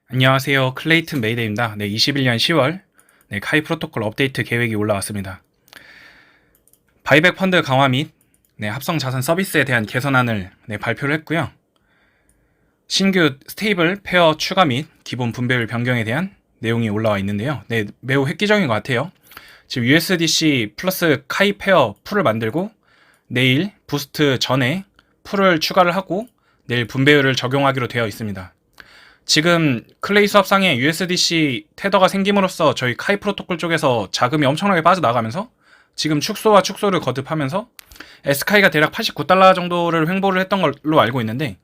안녕하세요. 클레이튼 메이데입니다. 21년 10월 카이 프로토콜 업데이트 계획이 올라왔습니다. 바이백 펀드 강화 및 합성 자산 서비스에 대한 개선안을 발표를 했고요. 신규 스테이블 페어 추가 및 기본 분배율 변경에 대한 내용이 올라와 있는데요. 매우 획기적인 것 같아요. 지금 USDC 플러스 카이 페어 풀을 만들고 내일 부스트 전에 풀을 추가를 하고 내일 분배율을 적용하기로 되어 있습니다. 지금 클레이 수합상에 USDC 테더가 생김으로써 저희 카이 프로토콜 쪽에서 자금이 엄청나게 빠져나가면서 지금 축소와 축소를 거듭하면서 SK가 대략 89달러 정도를 횡보를 했던 걸로 알고 있는데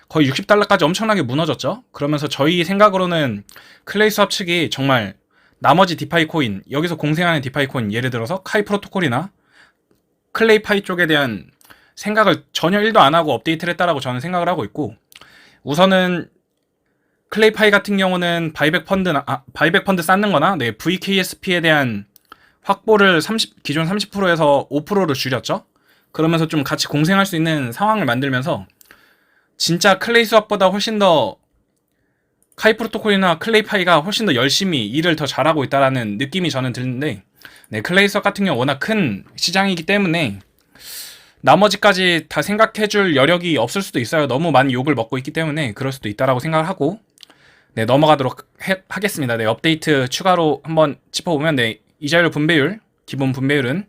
거의 60달러까지 엄청나게 무너졌죠. 그러면서 저희 생각으로는 클레이 수합 측이 정말 나머지 디파이 코인, 여기서 공생하는 디파이 코인, 예를 들어서 카이 프로토콜이나 클레이 파이 쪽에 대한 생각을 전혀 1도 안 하고 업데이트를 했다라고 저는 생각을 하고 있고, 우선은 클레이파이 같은 경우는 바이백 펀드 쌓는 거나 VKSP에 대한 확보를 기존 30%에서 5%로 줄였죠. 그러면서 좀 같이 공생할 수 있는 상황을 만들면서 진짜 클레이 수합보다 훨씬 더 카이 프로토콜이나 클레이파이가 훨씬 더 열심히 일을 더 잘하고 있다라는 느낌이 저는 드는데, 클레이 수합 같은 경우 워낙 큰 시장이기 때문에 나머지까지 다 생각해줄 여력이 없을 수도 있어요. 너무 많이 욕을 먹고 있기 때문에 그럴 수도 있다라고 생각을 하고, 넘어가도록 하겠습니다. 업데이트 추가로 한번 짚어보면, 이자율 분배율, 기본 분배율은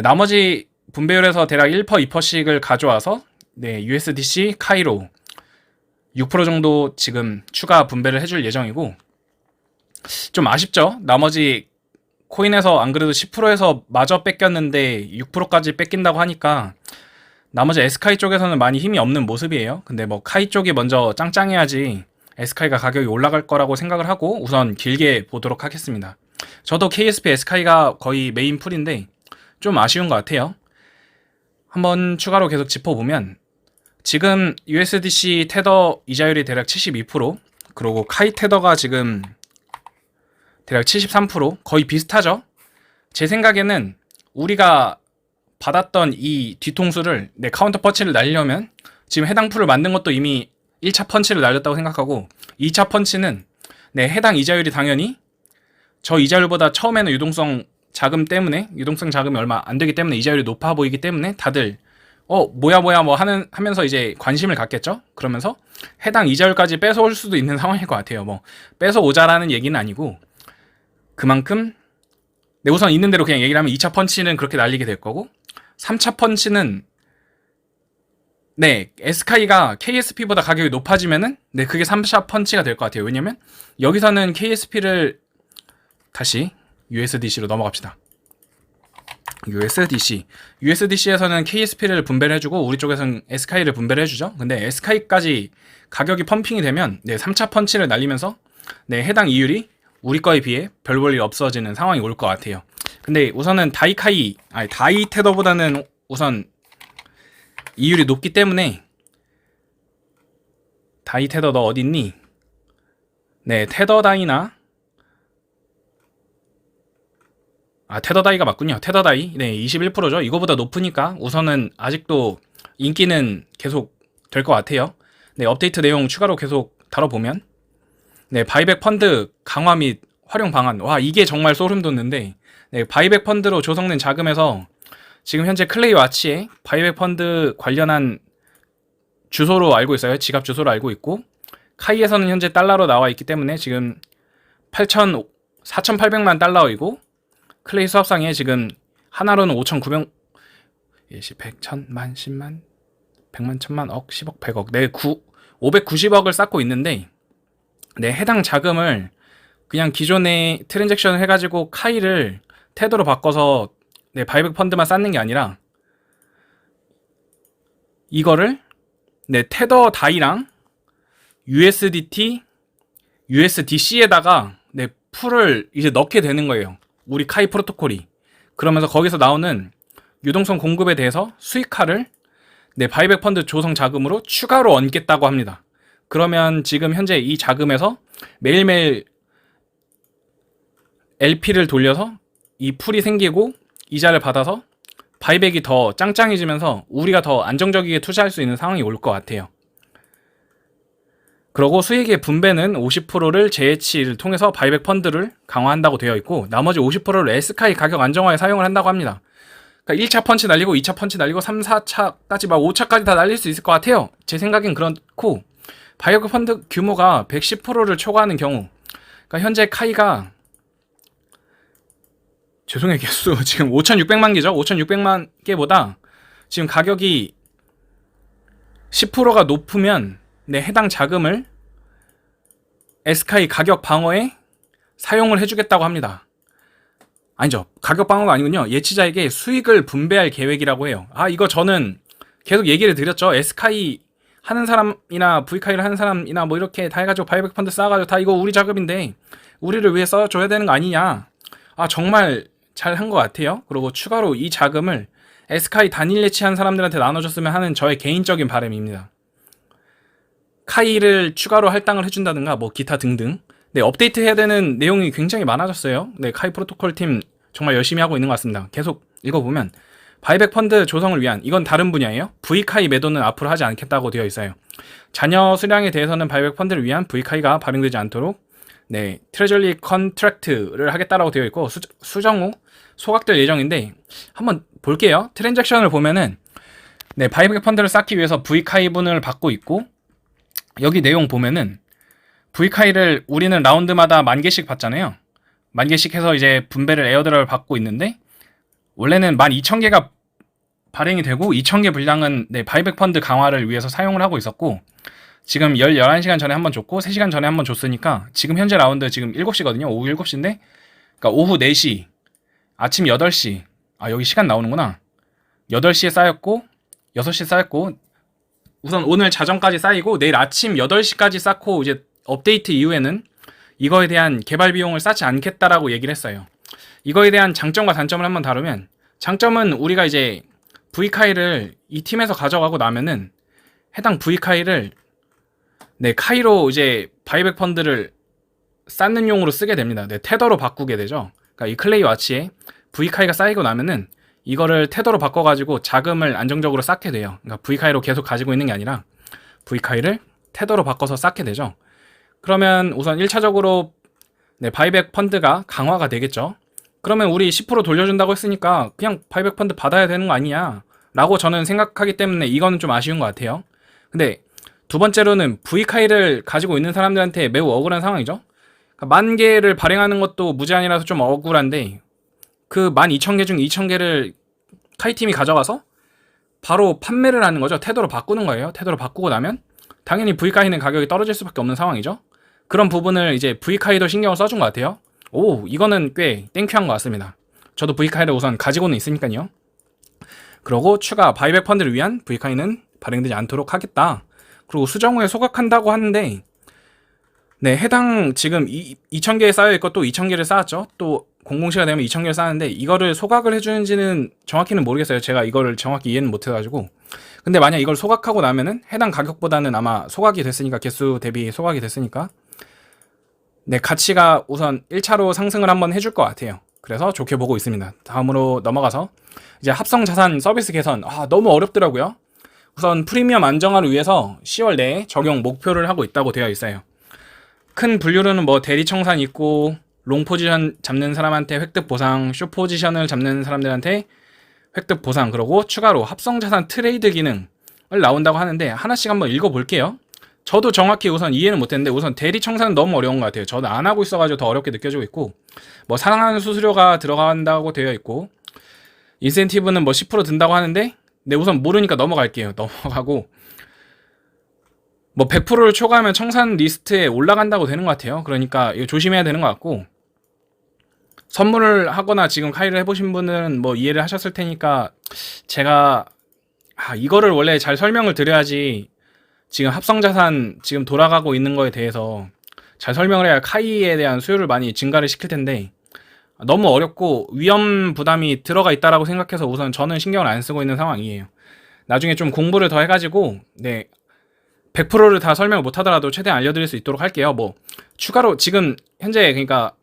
나머지 분배율에서 대략 1%, 2%씩을 가져와서 USDC 카이로 6% 정도 지금 추가 분배를 해줄 예정이고, 좀 아쉽죠? 나머지 코인에서 안 그래도 10%에서 마저 뺏겼는데 6%까지 뺏긴다고 하니까 나머지 SKI 쪽에서는 많이 힘이 없는 모습이에요. 근데 카이 쪽이 먼저 짱짱해야지 SKI가 가격이 올라갈 거라고 생각을 하고 우선 길게 보도록 하겠습니다. 저도 KSP SKI가 거의 메인 풀인데 좀 아쉬운 것 같아요. 한번 추가로 계속 짚어보면, 지금 USDC 테더 이자율이 대략 72%, 그리고 카이 테더가 지금 대략 73%, 거의 비슷하죠. 제 생각에는 우리가 받았던 이 뒤통수를 카운터 펀치를 날리려면 지금 해당 풀을 만든 것도 이미 1차 펀치를 날렸다고 생각하고, 2차 펀치는 해당 이자율이 당연히 저 이자율보다 처음에는 유동성 자금이 얼마 안 되기 때문에 이자율이 높아 보이기 때문에 다들 뭐야 하면서 이제 관심을 갖겠죠. 그러면서 해당 이자율까지 뺏어올 수도 있는 상황일 것 같아요. 뺏어오자라는 얘기는 아니고, 그만큼 우선 있는 대로 그냥 얘기를 하면 2차 펀치는 그렇게 날리게 될 거고, 3차 펀치는 SKI가 KSP보다 가격이 높아지면은 그게 3차 펀치가 될 것 같아요. 왜냐면 여기서는 KSP를 다시 USDC로 넘어갑시다. USDC에서는 KSP를 분배를 해주고 우리 쪽에서는 SKI를 분배를 해주죠. 근데 SKI까지 가격이 펌핑이 되면 3차 펀치를 날리면서 해당 이율이 우리 거에 비해 별 볼 일 없어지는 상황이 올 것 같아요. 근데 우선은 다이 테더보다는 우선 이율이 높기 때문에, 다이 테더 너 어딨니? 테더 다이나 테더 다이가 맞군요. 테더 다이 21%죠. 이거보다 높으니까 우선은 아직도 인기는 계속 될 것 같아요. 업데이트 내용 추가로 계속 다뤄보면, 바이백 펀드 강화 및 활용 방안. 와, 이게 정말 소름 돋는데, 바이백 펀드로 조성된 자금에서 지금 현재 클레이 와치에 바이백 펀드 관련한 주소로 알고 있어요. 지갑 주소로 알고 있고, 카이에서는 현재 달러로 나와 있기 때문에 지금 4,800만 달러이고, 클레이 수합상에 지금 하나로는 5,900, 100, 1000만, 10만, 100만, 1000만, 억, 10억, 100억, 590억을 쌓고 있는데, 해당 자금을 그냥 기존에 트랜잭션을 해가지고 카이를 테더로 바꿔서 바이백 펀드만 쌓는 게 아니라, 이거를 테더 다이랑 USDT, USDC에다가 풀을 이제 넣게 되는 거예요. 우리 카이 프로토콜이. 그러면서 거기서 나오는 유동성 공급에 대해서 수익화를 바이백 펀드 조성 자금으로 추가로 얹겠다고 합니다. 그러면 지금 현재 이 자금에서 매일매일 LP를 돌려서 이 풀이 생기고 이자를 받아서 바이백이 더 짱짱해지면서 우리가 더 안정적이게 투자할 수 있는 상황이 올 것 같아요. 그리고 수익의 분배는 50%를 재해치를 통해서 바이백 펀드를 강화한다고 되어 있고 나머지 50%를 에스카이 가격 안정화에 사용을 한다고 합니다. 그러니까 1차 펀치 날리고 2차 펀치 날리고 3, 4차까지 막 5차까지 다 날릴 수 있을 것 같아요. 제 생각엔 그렇고 바이오그 펀드 규모가 110%를 초과하는 경우 그러니까 현재 카이가 죄송해요 개수 지금 5,600만 개죠. 5,600만 개보다 지금 가격이 10%가 높으면 네, 해당 자금을 에스카이 가격 방어에 사용을 해주겠다고 합니다. 아니죠. 가격 방어가 아니군요. 예치자에게 수익을 분배할 계획이라고 해요. 이거 저는 계속 얘기를 드렸죠. 에스카이 하는 사람이나 V카이를 하는 사람이나 뭐 이렇게 다 해가지고 바이백 펀드 쌓아가지고 다 이거 우리 자금인데 우리를 위해 써줘야 되는 거 아니냐. 정말 잘 한 것 같아요. 그리고 추가로 이 자금을 에스카이 단일 예치한 사람들한테 나눠줬으면 하는 저의 개인적인 바람입니다. 카이를 추가로 할당을 해준다든가 뭐 기타 등등. 네, 업데이트 해야 되는 내용이 굉장히 많아졌어요. 네, 카이 프로토콜 팀 정말 열심히 하고 있는 것 같습니다. 계속 읽어보면 바이백 펀드 조성을 위한 이건 다른 분야예요. V카이 매도는 앞으로 하지 않겠다고 되어 있어요. 잔여 수량에 대해서는 바이백 펀드를 위한 V카이가 발행되지 않도록 네, 트레저리 컨트랙트를 하겠다라고 되어 있고 수정 후 소각될 예정인데 한번 볼게요. 트랜잭션을 보면은 네, 바이백 펀드를 쌓기 위해서 V카이분을 받고 있고 여기 내용 보면은 V카이를 우리는 라운드마다 10,000개씩 받잖아요. 10,000개씩 해서 이제 분배를 에어드랍을 받고 있는데 원래는 12,000개가 발행이 되고 2,000개 분량은 네, 바이백 펀드 강화를 위해서 사용을 하고 있었고 지금 11시간 전에 한번 줬고 3시간 전에 한번 줬으니까 지금 현재 라운드 지금 7시거든요. 오후 7시인데 그러니까 오후 4시 아침 8시 여기 시간 나오는구나. 8시에 쌓였고 6시에 쌓였고 우선 오늘 자정까지 쌓이고 내일 아침 8시까지 쌓고 이제 업데이트 이후에는 이거에 대한 개발 비용을 쌓지 않겠다라고 얘기를 했어요. 이거에 대한 장점과 단점을 한번 다루면 장점은 우리가 이제 V카이를 이 팀에서 가져가고 나면은 해당 V카이를 네, 카이로 이제 바이백 펀드를 쌓는 용으로 쓰게 됩니다. 네, 테더로 바꾸게 되죠. 그러니까 이 클레이 와치에 V카이가 쌓이고 나면은 이거를 테더로 바꿔가지고 자금을 안정적으로 쌓게 돼요. 그러니까 V카이로 계속 가지고 있는 게 아니라 V카이를 테더로 바꿔서 쌓게 되죠. 그러면 우선 1차적으로 네, 바이백 펀드가 강화가 되겠죠. 그러면 우리 10% 돌려준다고 했으니까 그냥 바이백 펀드 받아야 되는 거 아니냐 라고 저는 생각하기 때문에 이거는 좀 아쉬운 것 같아요. 근데 두 번째로는 V카이를 가지고 있는 사람들한테 매우 억울한 상황이죠. 그러니까 10,000개를 발행하는 것도 무제한이라서 좀 억울한데 그 12,000개 중 2,000개를 카이팀이 가져가서 바로 판매를 하는 거죠. 테더로 바꾸는 거예요. 테더로 바꾸고 나면 당연히 V카이는 가격이 떨어질 수밖에 없는 상황이죠. 그런 부분을 이제 V카이도 신경을 써준 것 같아요. 이거는 꽤 땡큐한 것 같습니다. 저도 V카이를 우선 가지고는 있으니까요. 그리고 추가 바이백 펀드를 위한 V카이는 발행되지 않도록 하겠다. 그리고 수정 후에 소각한다고 하는데 네, 해당 지금 2,000개에 쌓여있고 또 2,000개를 쌓았죠. 또 00시가 되면 2,000개를 쌓았는데 이거를 소각을 해주는지는 정확히는 모르겠어요. 제가 이거를 정확히 이해는 못해가지고. 근데 만약 이걸 소각하고 나면은 해당 가격보다는 아마 소각이 됐으니까 개수 대비 소각이 됐으니까 네, 가치가 우선 1차로 상승을 한번 해줄 것 같아요. 그래서 좋게 보고 있습니다. 다음으로 넘어가서 이제 합성 자산 서비스 개선. 너무 어렵더라고요. 우선 프리미엄 안정화를 위해서 10월 내에 적용 목표를 하고 있다고 되어 있어요. 큰 분류로는 뭐 대리 청산 있고 롱 포지션 잡는 사람한테 획득 보상, 숏 포지션을 잡는 사람들한테 획득 보상, 그리고 추가로 합성 자산 트레이드 기능을 나온다고 하는데 하나씩 한번 읽어볼게요. 저도 정확히 우선 이해는 못했는데 우선 대리 청산은 너무 어려운 것 같아요. 저는 안 하고 있어가지고 더 어렵게 느껴지고 있고 뭐 상환 수수료가 들어간다고 되어 있고 인센티브는 뭐 10% 든다고 하는데 네, 우선 모르니까 넘어갈게요. 넘어가고 뭐 100%를 초과하면 청산 리스트에 올라간다고 되는 것 같아요. 그러니까 이거 조심해야 되는 것 같고 선물을 하거나 지금 카이를 해보신 분은 뭐 이해를 하셨을 테니까 제가 이거를 원래 잘 설명을 드려야지 지금 합성자산 지금 돌아가고 있는 거에 대해서 잘 설명을 해야 카이에 대한 수요를 많이 증가를 시킬 텐데 너무 어렵고 위험 부담이 들어가 있다라고 생각해서 우선 저는 신경을 안 쓰고 있는 상황이에요. 나중에 좀 공부를 더 해가지고 네 100%를 다 설명을 못 하더라도 최대한 알려드릴 수 있도록 할게요. 뭐 추가로 지금 현재 그러니까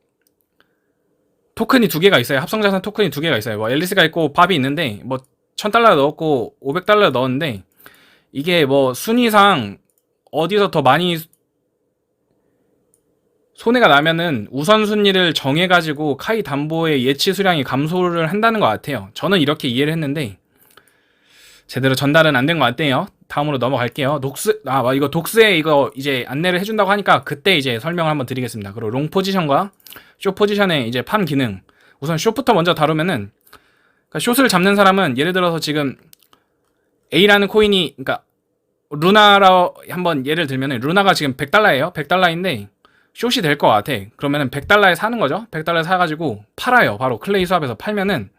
토큰이 2개가 있어요. 합성자산 토큰이 2개가 있어요. 뭐 앨리스가 있고 밥이 있는데 뭐 $1,000 넣었고 $500 넣었는데 이게 뭐 순위상 어디서 더 많이 손해가 나면은 우선순위를 정해가지고 카이 담보의 예치 수량이 감소를 한다는 것 같아요. 저는 이렇게 이해를 했는데 제대로 전달은 안 된 것 같네요. 다음으로 넘어갈게요. 이거 독스에 이거 이제 안내를 해준다고 하니까 그때 이제 설명을 한번 드리겠습니다. 그리고 롱 포지션과 숏 포지션의 이제 팜 기능. 우선 숏부터 먼저 다루면은, 그러니까 숏을 잡는 사람은 예를 들어서 지금 A라는 코인이, 그러니까 루나라 한번 예를 들면은 루나가 지금 100달러예요. 100달러인데 숏이 될 것 같아. 그러면은 100달러에 사는 거죠. 100달러에 사가지고 팔아요. 바로 클레이 수합에서 팔면은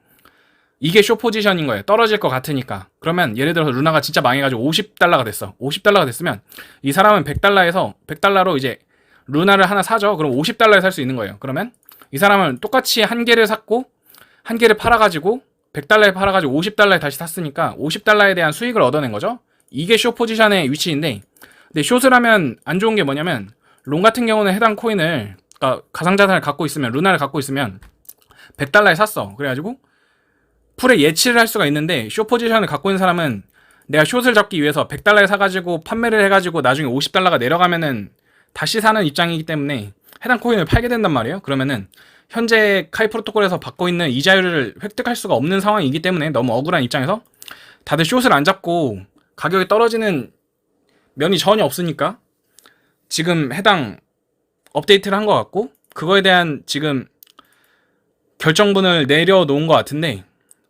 이게 숏 포지션인 거예요. 떨어질 것 같으니까. 그러면 예를 들어서 루나가 진짜 망해가지고 50달러가 됐어. 50달러가 됐으면 이 사람은 100달러에서 100달러로 이제 루나를 하나 사죠. 그럼 50달러에 살 수 있는 거예요. 그러면 이 사람은 똑같이 한 개를 샀고 한 개를 팔아가지고 100달러에 팔아가지고 50달러에 다시 샀으니까 50달러에 대한 수익을 얻어낸 거죠. 이게 숏 포지션의 위치인데, 근데 숏을 하면 안 좋은 게 뭐냐면 롱 같은 경우는 해당 코인을, 그러니까 가상자산을 갖고 있으면, 루나를 갖고 있으면 100달러에 샀어. 그래가지고 풀에 예치를 할 수가 있는데 숏 포지션을 갖고 있는 사람은 내가 숏을 잡기 위해서 100달러에 사가지고 판매를 해가지고 나중에 50달러가 내려가면은 다시 사는 입장이기 때문에 해당 코인을 팔게 된단 말이에요. 그러면은 현재 카이 프로토콜에서 받고 있는 이자율을 획득할 수가 없는 상황이기 때문에 너무 억울한 입장에서 다들 숏을 안 잡고 가격이 떨어지는 면이 전혀 없으니까 지금 해당 업데이트를 한 것 같고, 그거에 대한 지금 결정문을 내려놓은 것 같은데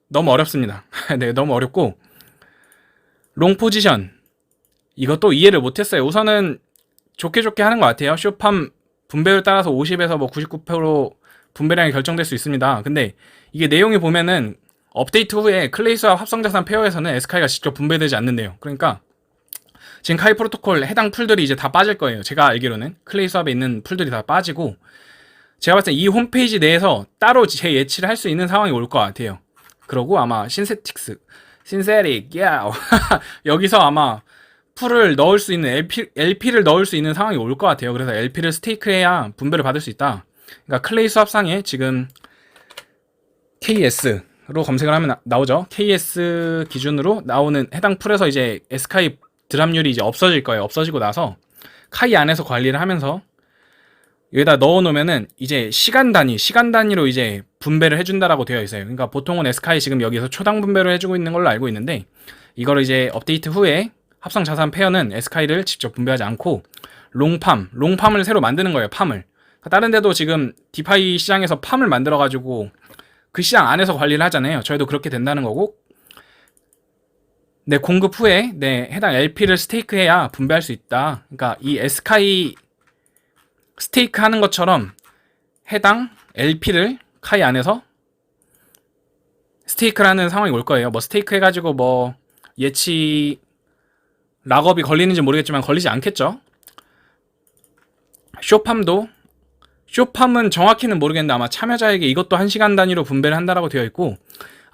너무 어렵습니다. 네, 너무 어렵고, 롱 포지션 이것도 이해를 못했어요. 우선은 좋게 하는 것 같아요. 숏팜 분배율 따라서 50에서 뭐 99% 분배량이 결정될 수 있습니다. 근데 이게 내용이 보면은 업데이트 후에 클레이스와 합성자산 페어에서는 SK가 직접 분배되지 않는데요. 그러니까 지금 카이 프로토콜 해당 풀들이 이제 다 빠질 거예요. 제가 알기로는 클레이스합에 있는 풀들이 다 빠지고, 제가 봤을 때 이 홈페이지 내에서 따로 재예치를 할 수 있는 상황이 올 것 같아요. 그러고 아마 신세틱, 야 여기서 아마 풀을 넣을 수 있는 LP를 넣을 수 있는 상황이 올 것 같아요. 그래서 LP를 스테이크해야 분배를 받을 수 있다. 그러니까 클레이 수합상에 지금 KS로 검색을 하면 나오죠. KS 기준으로 나오는 해당 풀에서 이제 SKI 드랍률이 이제 없어질 거예요. 없어지고 나서 카이 안에서 관리를 하면서 여기다 넣어놓으면은 이제 시간 단위로 이제 분배를 해준다라고 되어 있어요. 그러니까 보통은 SKI 지금 여기서 초당 분배를 해주고 있는 걸로 알고 있는데, 이거를 이제 업데이트 후에 합성 자산 페어는 SKI를 직접 분배하지 않고 롱팜을 새로 만드는 거예요. 팜을. 다른 데도 지금 디파이 시장에서 팜을 만들어가지고 그 시장 안에서 관리를 하잖아요. 저희도 그렇게 된다는 거고, 네, 공급 후에 네, 해당 LP를 스테이크해야 분배할 수 있다. 그러니까 이 SKI 스테이크 하는 것처럼 해당 LP를 카이 안에서 스테이크라는 상황이 올 거예요. 뭐 스테이크 해가지고 뭐 예치 락업이 걸리는지 모르겠지만 걸리지 않겠죠. 숏팜은 정확히는 모르겠는데 아마 참여자에게 이것도 1시간 단위로 분배를 한다라고 되어 있고,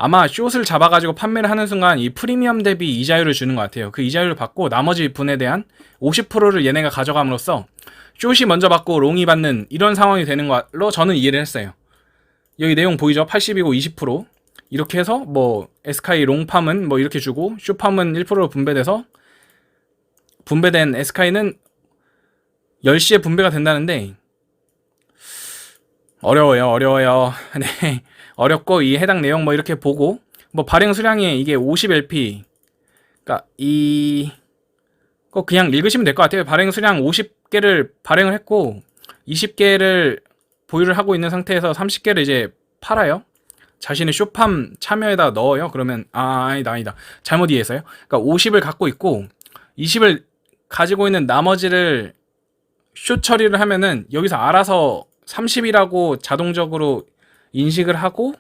아마 숏을 잡아가지고 판매를 하는 순간 이 프리미엄 대비 이자율을 주는 것 같아요. 그 이자율을 받고 나머지 분에 대한 50%를 얘네가 가져감으로써 숏이 먼저 받고 롱이 받는 이런 상황이 되는 걸로 저는 이해를 했어요. 여기 내용 보이죠? 80이고 20% 이렇게 해서 뭐 SKI 롱팜은 뭐 이렇게 주고 숏팜은 1%로 분배돼서 분배된 SKI는 10시에 분배가 된다는데 어려워요. 네. 어렵고, 이 해당 내용 뭐 이렇게 보고, 뭐 발행 수량이 이게 50LP, 그러니까 그냥 읽으시면 될 것 같아요. 발행 수량 50개를 발행을 했고 20개를 보유를 하고 있는 상태에서 30개를 이제 팔아요. 자신의 숏팜 참여에다 넣어요. 그러면 아니다. 잘못 이해했어요. 그러니까 50을 갖고 있고 20을 가지고 있는 나머지를 숏 처리를 하면은 여기서 알아서 30이라고 자동적으로 인식을 하고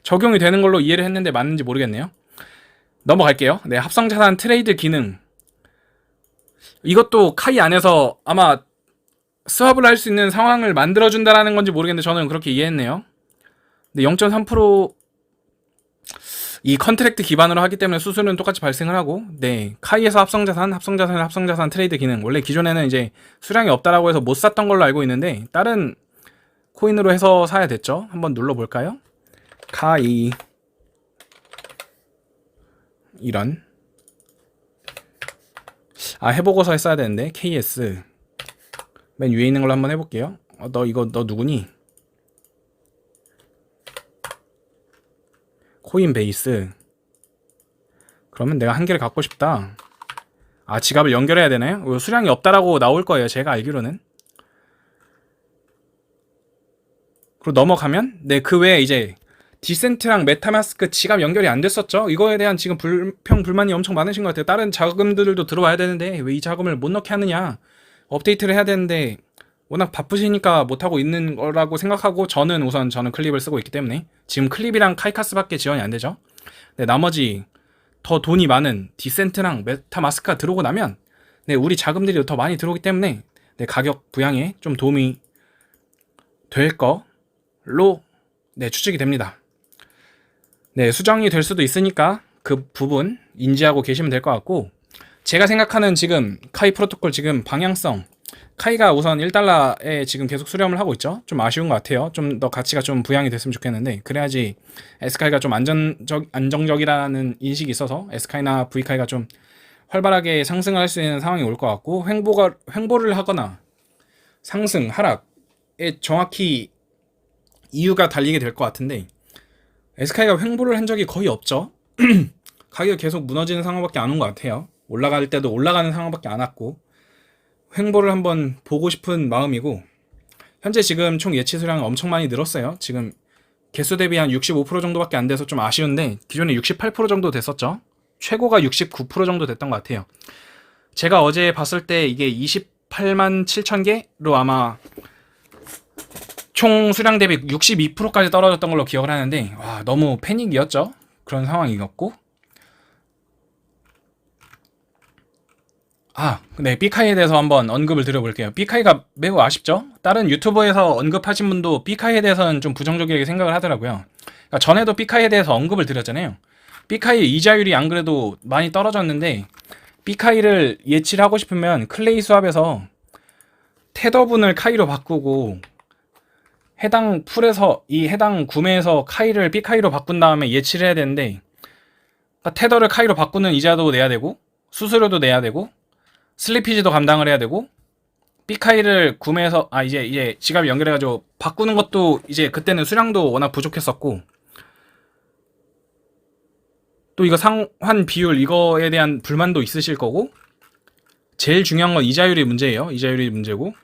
적용이 되는 걸로 이해를 했는데 맞는지 모르겠네요. 넘어갈게요. 네, 합성자산 트레이드 기능. 이것도 카이 안에서 아마 스왑을 할 수 있는 상황을 만들어준다라는 건지 모르겠는데 저는 그렇게 이해했네요. 근데 0.3% 이 컨트랙트 기반으로 하기 때문에 수수료는 똑같이 발생을 하고, 네, 카이에서 합성자산 트레이드 기능. 원래 기존에는 이제 수량이 없다라고 해서 못 샀던 걸로 알고 있는데 다른 코인으로 해서 사야 됐죠. 한번 눌러볼까요? 카이 이런 해보고서 했어야 되는데 KS 맨 위에 있는 걸로 한번 해볼게요. 너 누구니? 코인베이스. 그러면 내가 한 개를 갖고 싶다. 아, 지갑을 연결해야 되나요? 수량이 없다라고 나올 거예요, 제가 알기로는. 그리고 넘어가면 그 외에 이제 디센트랑 메타마스크 지갑 연결이 안 됐었죠. 이거에 대한 지금 불만이 엄청 많으신 것 같아요. 다른 자금들도 들어와야 되는데 왜 이 자금을 못 넣게 하느냐, 업데이트를 해야 되는데 워낙 바쁘시니까 못하고 있는 거라고 생각하고, 저는 클립을 쓰고 있기 때문에 지금 클립이랑 카이카스밖에 지원이 안 되죠. 네, 나머지 더 돈이 많은 디센트랑 메타마스크가 들어오고 나면 우리 자금들이 더 많이 들어오기 때문에 가격 부양에 좀 도움이 될 거로 추측이 됩니다. 수정이 될 수도 있으니까 그 부분 인지하고 계시면 될 것 같고, 제가 생각하는 지금 카이 프로토콜 지금 방향성, 카이가 우선 1달러에 지금 계속 수렴을 하고 있죠. 좀 아쉬운 것 같아요. 좀 더 가치가 좀 부양이 됐으면 좋겠는데, 그래야지 에스카이가 좀 안정적이라는 인식이 있어서 에스카이나 V카이가 좀 활발하게 상승을 할 수 있는 상황이 올 것 같고, 횡보를 하거나 상승, 하락에 정확히 이유가 달리게 될 것 같은데, 에스카이가 횡보를 한 적이 거의 없죠. 가격이 계속 무너지는 상황밖에 안 온 것 같아요. 올라갈 때도 올라가는 상황밖에 안 왔고, 횡보를 한번 보고 싶은 마음이고, 현재 지금 총 예치 수량은 엄청 많이 늘었어요. 지금 개수 대비 한 65% 정도밖에 안 돼서 좀 아쉬운데, 기존에 68% 정도 됐었죠. 최고가 69% 정도 됐던 것 같아요. 제가 어제 봤을 때 이게 28만 7천 개로 아마 총 수량 대비 62%까지 떨어졌던 걸로 기억을 하는데, 와, 너무 패닉이었죠. 그런 상황이었고, B카이에 대해서 한번 언급을 드려볼게요. B카이가 매우 아쉽죠? 다른 유튜버에서 언급하신 분도 B카이에 대해서는 좀 부정적이게 생각을 하더라고요. 그러니까 전에도 B카이에 대해서 언급을 드렸잖아요. B카이의 이자율이 안 그래도 많이 떨어졌는데, B카이를 예치를 하고 싶으면 클레이 수합에서 테더분을 카이로 바꾸고, 해당 풀에서 해당 구매에서 카이를 B카이로 바꾼 다음에 예치를 해야 되는데, 그러니까 테더를 카이로 바꾸는 이자도 내야 되고, 수수료도 내야 되고, 슬리피지도 감당을 해야 되고, B카이를 구매해서 이제 지갑 연결해가지고 바꾸는 것도 이제 그때는 수량도 워낙 부족했었고, 또 이거 상환 비율 이거에 대한 불만도 있으실 거고, 제일 중요한 건 이자율이 문제예요. 이자율이 문제고,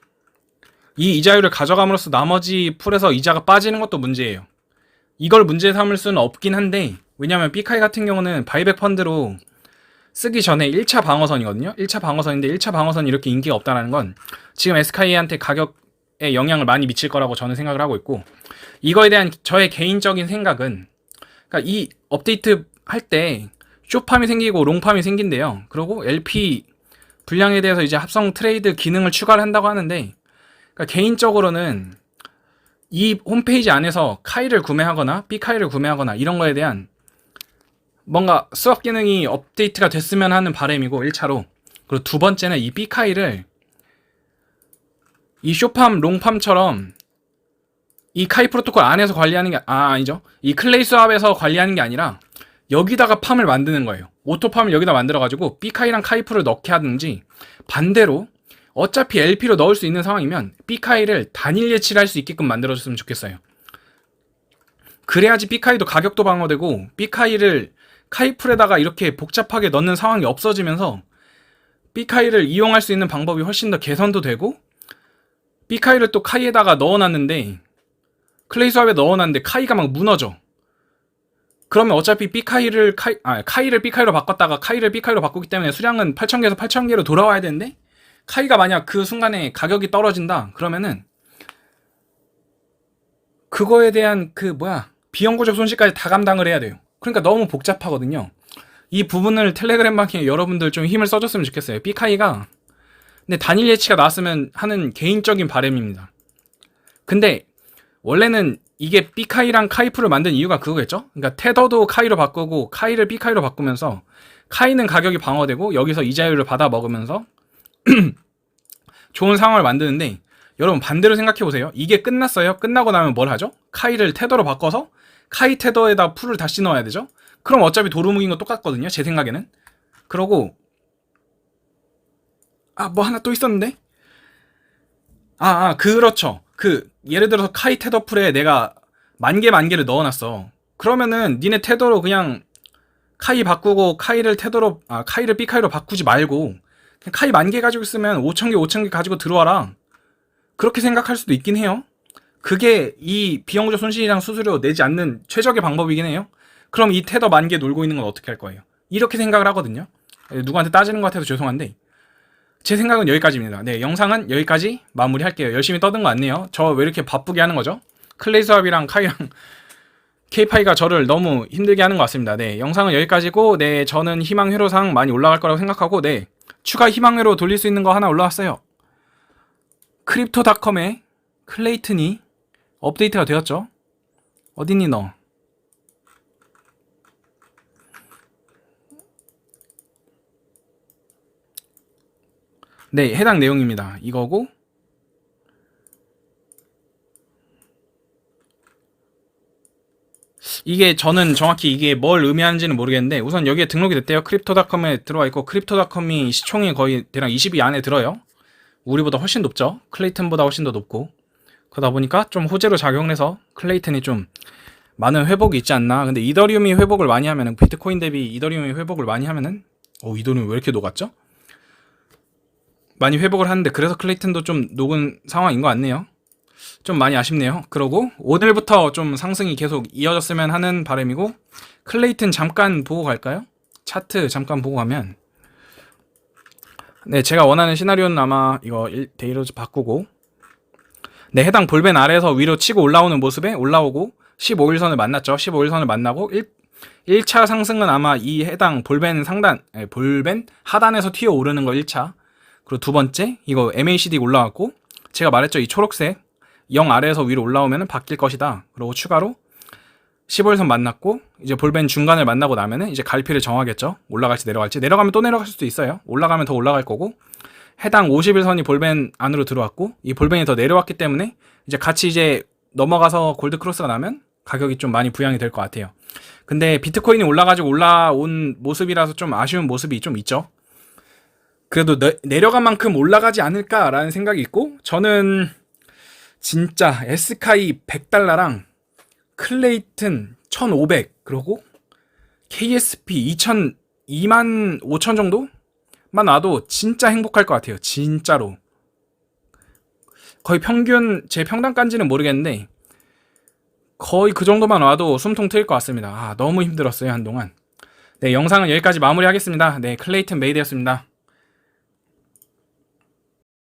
이 이자율을 가져감으로써 나머지 풀에서 이자가 빠지는 것도 문제예요. 이걸 문제 삼을 수는 없긴 한데, 왜냐면 B카이 같은 경우는 바이백 펀드로 쓰기 전에 1차 방어선이거든요. 1차 방어선인데 1차 방어선이 이렇게 인기가 없다는 건 지금 에스카이한테 가격에 영향을 많이 미칠 거라고 저는 생각을 하고 있고, 이거에 대한 저의 개인적인 생각은, 그러니까 이 업데이트 할 때 숏팜이 생기고 롱팜이 생긴대요. 그리고 LP 분량에 대해서 이제 합성 트레이드 기능을 추가를 한다고 하는데, 그러니까 개인적으로는 이 홈페이지 안에서 카이를 구매하거나 B카이를 구매하거나 이런 거에 대한 뭔가 수업 기능이 업데이트가 됐으면 하는 바람이고, 1차로. 그리고 두 번째는 이 B카이를 이 쇼팜, 롱팜처럼 이 카이 프로토콜 안에서 관리하는 게 아니죠. 이 클레이 수합에서 관리하는 게 아니라 여기다가 팜을 만드는 거예요. 오토팜을 여기다 만들어가지고 B카이랑 카이프를 넣게 하든지, 반대로 어차피 LP로 넣을 수 있는 상황이면 B카이를 단일 예치를 할 수 있게끔 만들어줬으면 좋겠어요. 그래야지 B카이도 가격도 방어되고, B카이를 카이풀에다가 이렇게 복잡하게 넣는 상황이 없어지면서 B카이를 이용할 수 있는 방법이 훨씬 더 개선도 되고, B카이를 또 카이에다가 넣어놨는데, 클레이 수합에 넣어놨는데 카이가 막 무너져. 그러면 어차피 카이를 B카이로 바꿨다가 카이를 B카이로 바꾸기 때문에 수량은 8,000개에서 8,000개로 돌아와야 되는데, 카이가 만약 그 순간에 가격이 떨어진다 그러면은 그거에 대한 비영구적 손실까지 다 감당을 해야 돼요. 그러니까 너무 복잡하거든요. 이 부분을 텔레그램 방에 여러분들 좀 힘을 써줬으면 좋겠어요. B카이가 근데 단일 예치가 나왔으면 하는 개인적인 바람입니다. 근데 원래는 이게 B카이랑 카이프를 만든 이유가 그거겠죠? 그러니까 테더도 카이로 바꾸고 카이를 B카이로 바꾸면서 카이는 가격이 방어되고 여기서 이자율을 받아 먹으면서 좋은 상황을 만드는데, 여러분 반대로 생각해보세요. 이게 끝났어요. 끝나고 나면 뭘 하죠? 카이를 테더로 바꿔서 카이 테더에다 풀을 다시 넣어야 되죠? 그럼 어차피 도루묵인 거 똑같거든요. 제 생각에는. 그러고 뭐 하나 또 있었는데? 그렇죠. 예를 들어서 카이 테더풀에 내가 만 개를 넣어놨어. 그러면은 니네 테더로 그냥 카이 바꾸고 카이를 B카이로 바꾸지 말고 그냥 카이 만 개 가지고 있으면 5천 개 가지고 들어와라. 그렇게 생각할 수도 있긴 해요. 그게 이 비용조 손실이랑 수수료 내지 않는 최적의 방법이긴 해요. 그럼 이 테더 만 개 놀고 있는 건 어떻게 할 거예요? 이렇게 생각을 하거든요. 누구한테 따지는 것 같아서 죄송한데 제 생각은 여기까지입니다. 네, 영상은 여기까지 마무리할게요. 열심히 떠든 거 같네요. 저 왜 이렇게 바쁘게 하는 거죠? 클레이 수압이랑 카이랑 K파이가 저를 너무 힘들게 하는 것 같습니다. 네, 영상은 여기까지고, 네, 저는 희망 회로상 많이 올라갈 거라고 생각하고, 네, 추가 희망 회로 돌릴 수 있는 거 하나 올라왔어요. 크립토닷컴에 클레이튼이 업데이트가 되었죠. 어딨니 너? 네, 해당 내용입니다. 이거고, 이게 저는 정확히 이게 뭘 의미하는지는 모르겠는데 우선 여기에 등록이 됐대요. 크립토닷컴에 들어와 있고 크립토닷컴이 시총이 거의 대략 20위 안에 들어요. 우리보다 훨씬 높죠. 클레이튼보다 훨씬 더 높고 그러다 보니까 좀 호재로 작용을 해서 클레이튼이 좀 많은 회복이 있지 않나. 근데 이더리움이 회복을 많이 하면은 비트코인 대비 이더리움이 회복을 많이 하면은 이더리움이 왜 이렇게 녹았죠? 많이 회복을 하는데 그래서 클레이튼도 좀 녹은 상황인 것 같네요. 좀 많이 아쉽네요. 그러고 오늘부터 좀 상승이 계속 이어졌으면 하는 바람이고 클레이튼 잠깐 보고 갈까요? 차트 잠깐 보고 가면 네, 제가 원하는 시나리오는 아마 이거 데이로즈 바꾸고 네, 해당 볼벤 아래에서 위로 치고 올라오는 모습에 올라오고 15일선을 만났죠. 15일선을 만나고 1차 상승은 아마 이 해당 볼벤 볼벤 하단에서 튀어 오르는 거 1차. 그리고 두 번째 이거 MACD 올라왔고 제가 말했죠. 이 초록색 0 아래에서 위로 올라오면 바뀔 것이다. 그리고 추가로 15일선 만났고 이제 볼벤 중간을 만나고 나면은 이제 갈피를 정하겠죠. 올라갈지 내려갈지. 내려가면 또 내려갈 수도 있어요. 올라가면 더 올라갈 거고 해당 50일선이 볼벤 안으로 들어왔고 이 볼벤이 더 내려왔기 때문에 이제 같이 이제 넘어가서 골드 크로스가 나면 가격이 좀 많이 부양이 될 것 같아요. 근데 비트코인이 올라가지고 올라온 모습이라서 좀 아쉬운 모습이 좀 있죠. 그래도 내려간 만큼 올라가지 않을까라는 생각이 있고 저는 진짜 에스카이 100달러랑 클레이튼 1500 그리고 KSP 2000 2만 5천 정도만 와도 진짜 행복할 것 같아요. 진짜로 거의 평균 제 평단가인지는 모르겠는데 거의 그 정도만 와도 숨통 트일 것 같습니다. 너무 힘들었어요 한동안. 네, 영상은 여기까지 마무리하겠습니다. 네, 클레이튼 메이드였습니다.